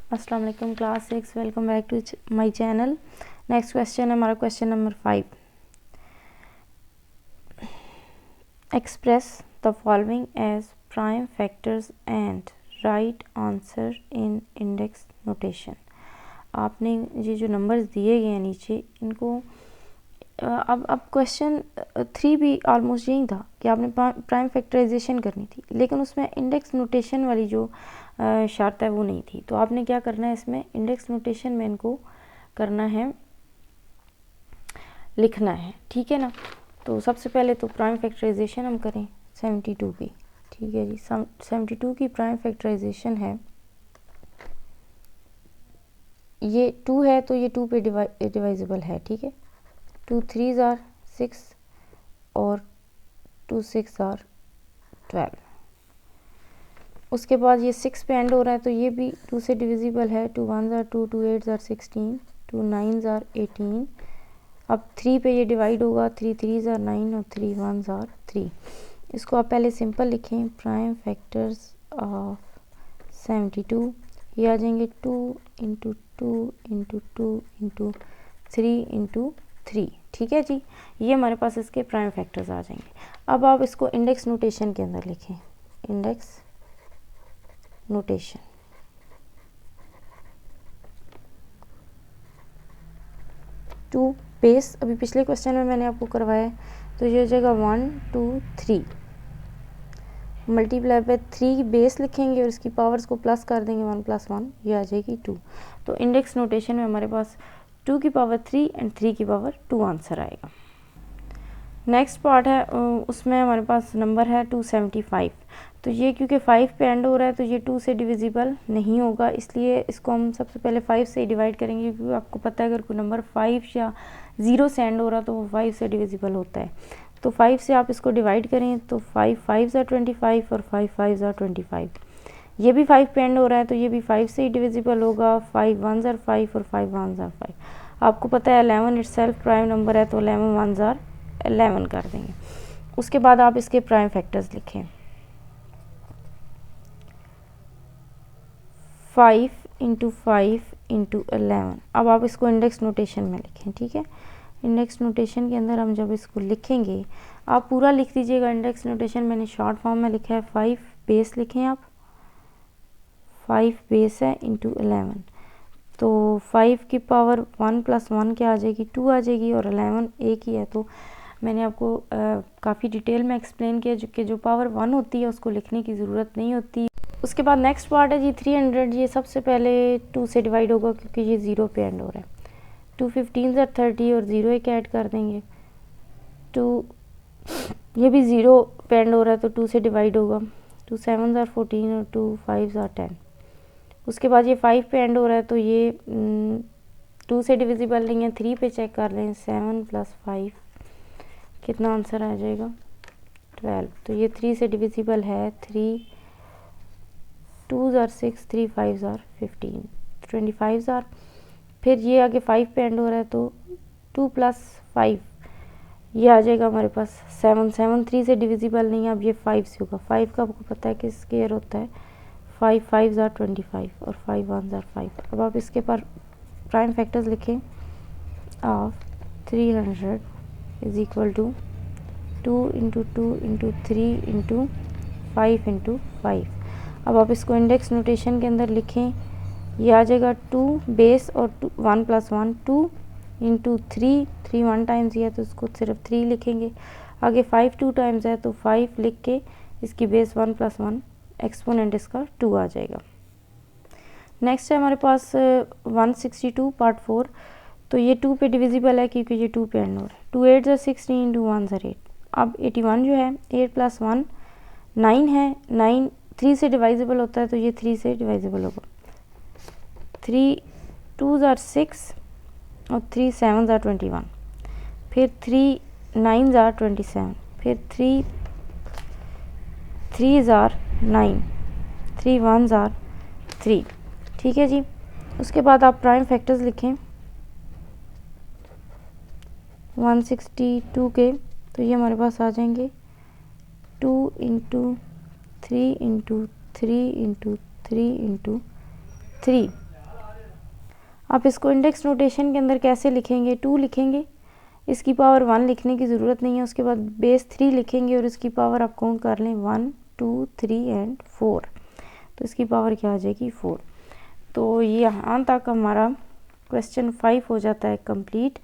अस्सलाम वालेकुम class 6, welcome back to my channel. Next question है हमारा question number 5। Express the following as prime factors and write answer in index notation. आपने ये जो numbers दिए गए हैं नीचे, इनको अब क्वेश्चन 3 भी ऑलमोस्ट यही था कि आपने प्राइम फैक्टराइजेशन करनी थी, लेकिन उसमें इंडेक्स नोटेशन वाली जो शर्त है वो नहीं थी। तो आपने क्या करना है, इसमें इंडेक्स नोटेशन में इनको करना है, लिखना है, ठीक है ना। तो सबसे पहले तो प्राइम फैक्टराइजेशन हम करें 72 की, ठीक है जी। 72 की प्राइम फैक्टराइजेशन है, ये 2 है तो ये 2 पे डिवाइजेबल है, ठीक है। 2 3s आर 6 और 2 6 आर 12। उसके बाद ये 6 पे एंड हो रहा है तो ये भी 2 से डिविजिबल है। 2 1s are 2, 2 8s are 16, 2 9s are 18। अब 3 पे ये डिवाइड होगा, 3 3s आर 9 और 3 1s आर 3। इसको आप पहले सिंपल लिखें, प्राइम फैक्टर्स ऑफ 72। ये आ जाएंगे 2 इंटू 2 इंटू 2 इंटू 3 इंटू 3, ठीक है जी। ये हमारे पास इसके प्राइम फैक्टर्स आ जाएंगे। अब आप इसको इंडेक्स नोटेशन के अंदर लिखें, इंडेक्स नोटेशन। टू बेस अभी पिछले क्वेश्चन में मैंने आपको करवाया है, तो ये हो जाएगा 1 2 3 मल्टीप्लाई बाय 3 बेस लिखेंगे और इसकी पावर्स को प्लस कर देंगे, 1 + 1 ये आ जाएगी 2। तो इंडेक्स नोटेशन में हमारे पास 2 की पावर 3 एंड 3 की पावर 2 आंसर आएगा। नेक्स्ट पार्ट है, उसमें हमारे पास नंबर है 275। तो ये क्योंकि 5 पे एंड हो रहा है तो ये 2 से डिविजिबल नहीं होगा, इसलिए इसको हम सबसे पहले 5 से डिवाइड करेंगे, क्योंकि आपको पता है अगर कोई नंबर 5 या 0 से एंड हो रहा तो वो 5 से डिविजिबल होता है। तो 5 से आप इसको डिवाइड करें तो 5 5s आर 25 और 5 5s आर 25। ये भी 5 पे एंड हो रहा है तो ये भी 5 से ही डिविजिबल होगा। 5 1s आर 5 और 5 1s आर 5। आपको पता है 11 इटसेल्फ प्राइम नंबर है, तो 11 1s आर 11 कर देंगे। उसके बाद आप इसके प्राइम फैक्टर्स लिखें, 5 इंटू 5 इंटू 11। अब आप इसको इंडेक्स नोटेशन में लिखें, ठीक है। इंडेक्स नोटेशन के अंदर हम जब इसको लिखेंगे, आप पूरा लिख दीजिएगा इंडेक्स नोटेशन, मैंने शॉर्ट फॉर्म में लिखा है। 5 बेस लिखें आप, 5 बेस है इंटू 11। तो 5 की पावर 1 + 1 क्या आ जाएगी, 2 आ जाएगी, और 11 एक ही है। तो मैंने आपको काफ़ी डिटेल में एक्सप्लेन किया कि जो पावर 1 होती है उसको लिखने की ज़रूरत नहीं होती। उसके बाद नेक्स्ट पार्ट है जी 300। ये सबसे पहले 2 से डिवाइड होगा क्योंकि ये 0 पे एंड हो रहा है। 2 15s आर 30 और 0 एक ऐड कर देंगे। 2 ये भी 0 पे एंड हो रहा है तो 2 से डिवाइड होगा। 2 7s आर 14 और 2 5s आर 10। उसके बाद ये 5 पे एंड हो रहा है तो ये 2 से डिविजिबल नहीं है। 3 पे चेक कर लें, 7 + 5 कितना आंसर आ जाएगा, 12। तो ये 3 से डिविजिबल है। 3 2s are 6, 3 5s are 15, 25 are. फिर ये आगे 5 पे एंड हो रहा है तो 2 + 5 ये आ जाएगा हमारे पास 7। 7 3 से डिविजिबल नहीं है, अब ये 5 से होगा। 5 का आपको पता है कि स्क्वायर होता है। 5 5s आर 25 और 5 1s आर 5। अब आप इसके पर प्राइम फैक्टर्स लिखें of 300 is equal to 2 into 2 into 3 into 5 into 5। अब आप इसको इंडेक्स नोटेशन के अंदर लिखें, ये आ जाएगा 2 बेस और 1 + 1 2 इंटू 3 3 1 टाइम्स है तो इसको सिर्फ 3 लिखेंगे। आगे 5 2 टाइम्स है तो 5 लिख के इसकी बेस 1 + 1 एक्सपोनेंट इसका 2 आ जाएगा। नेक्स्ट है हमारे पास 162 पार्ट 4। तो ये 2 पे डिविजिबल है क्योंकि ये 2 पे एंड हो रहा है। 2 8s आर 16, 2 1s आर 8। अब 81 जो है 8 + 1 9 है। 9 3 से डिवाइजेबल होता है तो ये 3 से डिवाइजेबल होगा। 3 2s आर 6 और 3 7s आर 21। फिर 3 9s आर 27। फिर 3 3s आर 9, 3 1s आर 3, ठीक है जी। उसके बाद आप प्राइम फैक्टर्स लिखें 162 के, तो ये हमारे पास आ जाएंगे 2 इंटू 3 इंटू 3 इंटू 3 इंटू 3। आप इसको इंडेक्स नोटेशन के अंदर कैसे लिखेंगे, 2 लिखेंगे, इसकी पावर 1 लिखने की ज़रूरत नहीं है, उसके बाद बेस 3 लिखेंगे और इसकी पावर आप काउंट कर लें 1 2 3 एंड 4, तो इसकी पावर क्या आ जाएगी 4। तो यहाँ तक हमारा क्वेश्चन 5 हो जाता है कंप्लीट।